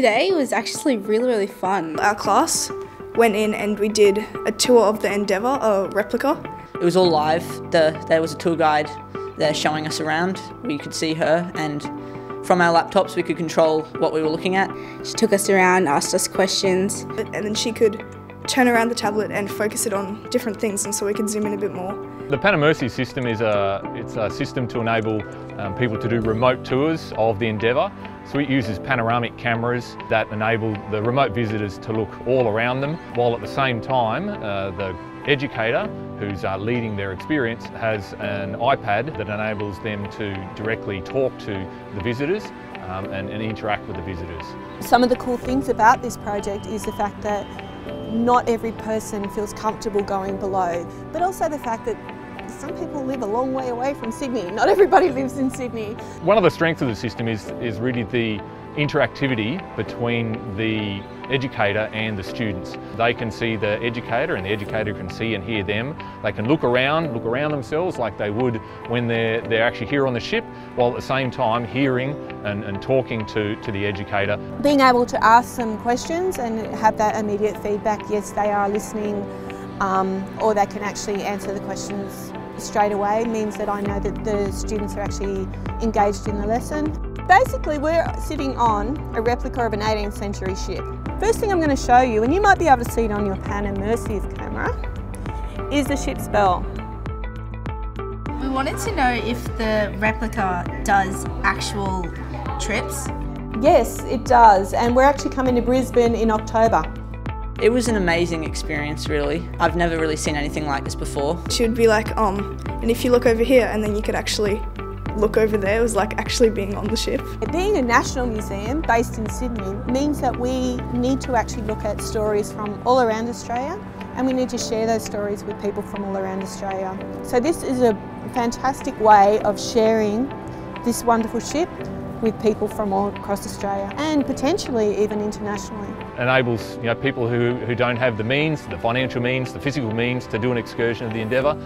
Today was actually really fun. Our class went in and we did a tour of the Endeavour, a replica. It was all live. There was a tour guide there showing us around. We could see her, and from our laptops we could control what we were looking at. She took us around, asked us questions. And then she could turn around the tablet and focus it on different things, and so we could zoom in a bit more. The panoramic system is a system to enable people to do remote tours of the Endeavour. So it uses panoramic cameras that enable the remote visitors to look all around them, while at the same time the educator who's leading their experience has an iPad that enables them to directly talk to the visitors and interact with the visitors. Some of the cool things about this project is the fact that not every person feels comfortable going below, but also the fact that some people live a long way away from Sydney. Not everybody lives in Sydney. One of the strengths of the system is really the interactivity between the educator and the students. They can see the educator and the educator can see and hear them. They can look around themselves like they would when they're actually here on the ship, while at the same time hearing and talking to the educator. Being able to ask some questions and have that immediate feedback, yes, they are listening, or they can actually answer the questions straight away, means that I know that the students are actually engaged in the lesson. Basically, we're sitting on a replica of an 18th century ship. First thing I'm going to show you, and you might be able to see it on your immersive camera, is the ship's bell. We wanted to know if the replica does actual trips. Yes, it does, and we're actually coming to Brisbane in October. It was an amazing experience, really. I've never really seen anything like this before. She would be like, and if you look over here, and then you could actually look over there. It was like actually being on the ship. Being a national museum based in Sydney means that we need to actually look at stories from all around Australia, and we need to share those stories with people from all around Australia. So this is a fantastic way of sharing this wonderful ship with people from all across Australia and potentially even internationally. Enables people who don't have the means, the financial means, the physical means to do an excursion of the Endeavour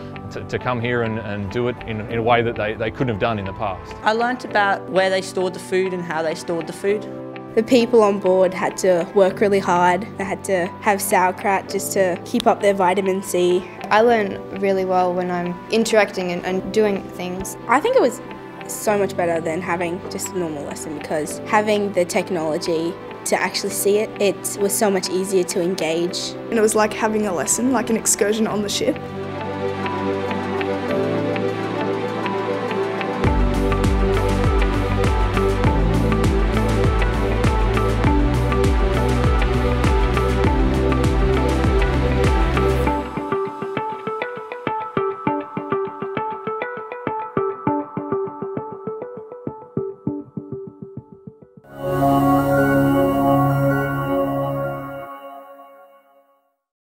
to come here and do it in a way that they couldn't have done in the past. I learnt about where they stored the food and how they stored the food. The people on board had to work really hard. They had to have sauerkraut just to keep up their vitamin C. I learn really well when I'm interacting and doing things. I think it was so much better than having just a normal lesson, because having the technology to actually see it was so much easier to engage. And it was like having a lesson, like an excursion on the ship.